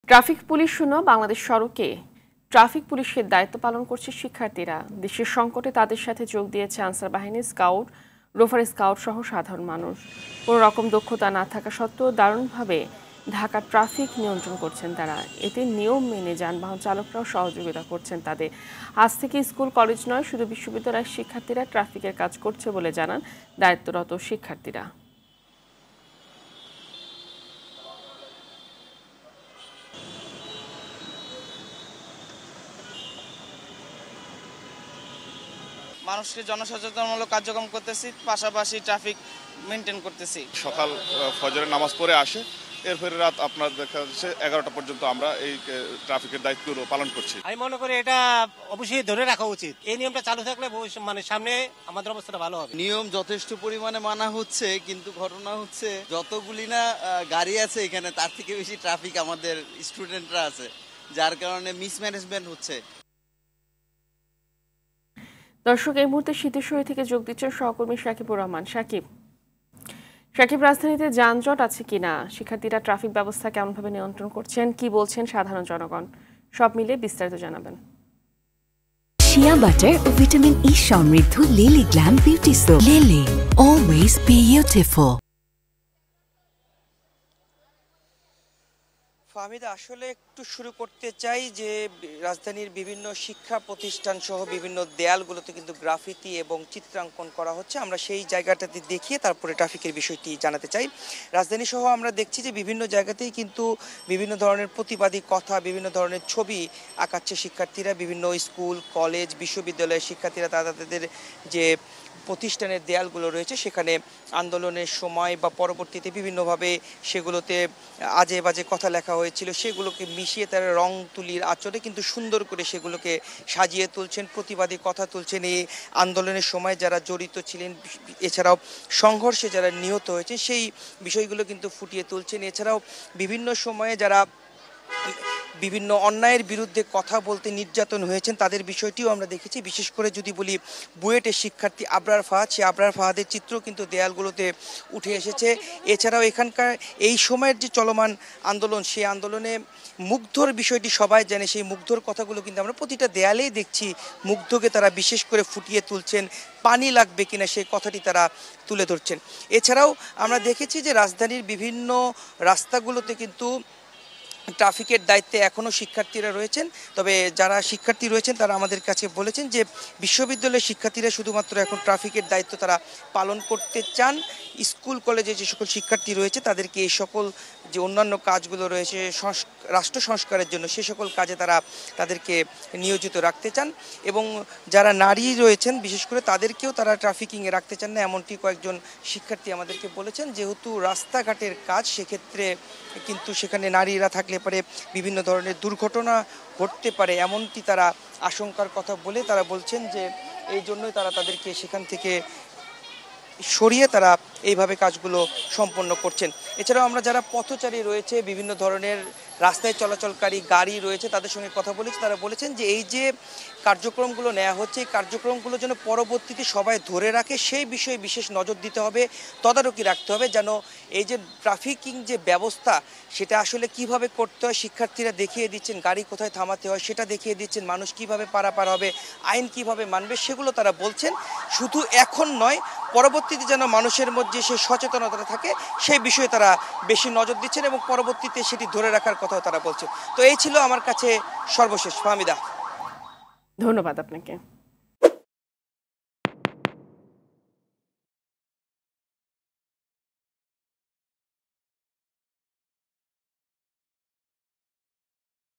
Traffic police শূন্য বাংলাদেশ সড়কে traffic পুলিশের দায়িত্ব পালন করছে শিক্ষার্থীরা। দেশের সংকটে তাদের সাথে যোগ দিয়েছে আনসার বাহিনী, স্কাউট, রোভার স্কাউট সহ সাধারণ মানুষ। কোনো রকম দক্ষতা না থাকা সত্ত্বেও দারুণভাবে ঢাকা ট্রাফিক নিয়ন্ত্রণ করছেন তারা। এতে নিয়ম মেনে যানবাহন চালকরাও সহযোগিতা করছেন তাদের। আজ থেকে স্কুল কলেজ নয়, শুধু বিশ্ববিদ্যালয়ের শিক্ষার্থীরা ট্রাফিকের কাজ করছে বলে জানান দায়িত্বরত শিক্ষার্থীরা। মানুষকে জনসচেতনমূলক কার্যক্রম করতেছি, পাশাপাশি ট্রাফিক মেনটেন করতেছি। সকাল ফজরের নামাজ পড়ে আসে, এরপরে রাত আপনার দেখা যাচ্ছে 11টা পর্যন্ত আমরা এই ট্রাফিকের দায়িত্বগুলো পালন করছি। আমি মনে করি এটা অবশ্যই ধরে রাখা উচিত। এই নিয়মটা চালু থাকলে মানে সামনে আমাদের অবস্থাটা ভালো হবে। নিয়ম যথেষ্ট পরিমাণে মানা হচ্ছে, কিন্তু ঘটনা হচ্ছে যতগুলি না গাড়ি আছে এখানে, তার থেকে বেশি ট্রাফিক আমাদের স্টুডেন্টরা আছে, যার কারণে মিসম্যানেজমেন্ট হচ্ছে। দর্শক, এই মুহূর্তে সিদ্ধেশ্বরী থেকে যোগ দিচ্ছেন সহকর্মী সাকিবুর রহমান। সাকিব, রাজধানীতে যানজট আছে কিনা, শিক্ষার্থীরা ট্রাফিক ব্যবস্থা কেমনভাবে নিয়ন্ত্রণ করছেন, কি বলছেন সাধারণ জনগণ, সব মিলে বিস্তারিত জানাবেন। শিয়া বাটার ও ভিটামিন ই সমৃদ্ধ lily glam beauty soap. Lily, always beautiful. Fahmida, আসলে একটু শুরু করতে চাই যে রাজধানীর বিভিন্ন শিক্ষা প্রতিষ্ঠান সহ বিভিন্ন দেয়ালগুলোতে কিন্তু গ্রাফিতি এবং চিত্রাঙ্কন করা হচ্ছে। আমরা সেই জায়গাটাতে দেখিয়ে তারপরে ট্রাফিকের বিষয়টি জানাতে চাই। রাজধানী সহ আমরা দেখছি যে বিভিন্ন জায়গাতেই কিন্তু বিভিন্ন ধরনের প্রতিবাদী কথা, বিভিন্ন ধরনের ছবি আঁকাচ্ছে শিক্ষার্থীরা। বিভিন্ন স্কুল, কলেজ, বিশ্ববিদ্যালয়ের শিক্ষার্থীরা তাদের যে প্রতিষ্ঠানের দেয়ালগুলো রয়েছে সেখানে আন্দোলনের সময় বা পরবর্তীতে বিভিন্নভাবে সেগুলোতে আজে বাজে কথা লেখা হয়েছিল, সেগুলোকে মিশিয়ে তারা রং তুলির আঁচড়ে কিন্তু সুন্দর করে সেগুলোকে সাজিয়ে তুলছেন, প্রতিবাদী কথা তুলছেন। এই আন্দোলনের সময় যারা জড়িত ছিলেন, এছাড়াও সংঘর্ষে যারা নিহত হয়েছে সেই বিষয়গুলো কিন্তু ফুটিয়ে তুলছেন। এছাড়াও বিভিন্ন সময়ে যারা বিভিন্ন অন্যায়ের বিরুদ্ধে কথা বলতে নির্যাতন হয়েছেন তাদের বিষয়টিও আমরা দেখেছি। বিশেষ করে যদি বলি বুয়েটের শিক্ষার্থী আবরার ফাহাদ, সে আবরার ফাহাদের চিত্র কিন্তু দেয়ালগুলোতে উঠে এসেছে। এছাড়াও এখানকার এই সময়ের যে চলমান আন্দোলন, সেই আন্দোলনে মুগ্ধর বিষয়টি সবাই জানে, সেই মুগ্ধর কথাগুলো কিন্তু আমরা প্রতিটা দেয়ালেই দেখছি। মুগ্ধকে তারা বিশেষ করে ফুটিয়ে তুলছেন, পানি লাগবে কিনা সেই কথাটি তারা তুলে ধরছেন। এছাড়াও আমরা দেখেছি যে রাজধানীর বিভিন্ন রাস্তাগুলোতে কিন্তু ট্রাফিকের দায়িত্বে এখনও শিক্ষার্থীরা রয়েছেন। তবে যারা শিক্ষার্থী রয়েছেন তারা আমাদের কাছে বলেছেন যে বিশ্ববিদ্যালয়ের শিক্ষার্থীরা শুধুমাত্র এখন ট্রাফিকের দায়িত্ব তারা পালন করতে চান। স্কুল কলেজে যে সকল শিক্ষার্থী রয়েছে তাদেরকে এই সকল যে অন্যান্য কাজগুলো রয়েছে রাষ্ট্র সংস্কারের জন্য, সে সকল কাজে তারা তাদেরকে নিয়োজিত রাখতে চান। এবং যারা নারী রয়েছেন বিশেষ করে তাদেরকেও তারা ট্রাফিকিংয়ে রাখতে চান না, এমনটি কয়েকজন শিক্ষার্থী আমাদেরকে বলেছেন। যেহেতু রাস্তাঘাটের কাজ, সেক্ষেত্রে কিন্তু সেখানে নারীরা থাকলে পরে বিভিন্ন ধরনের দুর্ঘটনা ঘটতে পারে, এমনটি তারা আশঙ্কার কথা বলে তারা বলছেন যে এই জন্যই তারা তাদেরকে সেখান থেকে সরিয়ে তারা এইভাবে কাজগুলো সম্পন্ন করছেন। এছাড়াও আমরা যারা পথচারী রয়েছে, বিভিন্ন ধরনের রাস্তায় চলাচলকারী গাড়ি রয়েছে, তাদের সঙ্গে কথা বলেছি। তারা বলেছেন যে এই যে কার্যক্রমগুলো নেওয়া হচ্ছে, এই কার্যক্রমগুলো যেন পরবর্তীতে সবাই ধরে রাখে, সেই বিষয়ে বিশেষ নজর দিতে হবে, তদারকি রাখতে হবে, যেন এই যে ট্রাফিকিং যে ব্যবস্থা সেটা আসলে কিভাবে করতে হয় শিক্ষার্থীরা দেখিয়ে দিচ্ছেন, গাড়ি কোথায় থামাতে হয় সেটা দেখিয়ে দিচ্ছেন, মানুষ কিভাবে পারাপার হবে, আইন কিভাবে মানবে, সেগুলো তারা বলছেন। শুধু এখন নয়, পরবর্তীতে যেন মানুষের মধ্যে সেই সচেতনতা থাকে সেই বিষয়ে তারা বেশি নজর দিচ্ছেন এবং পরবর্তীতে সেটি ধরে রাখার কথাও তারা বলছেন। তো এই ছিল আমার কাছে সর্বশেষ। ফাহমিদা, ধন্যবাদ আপনাকে।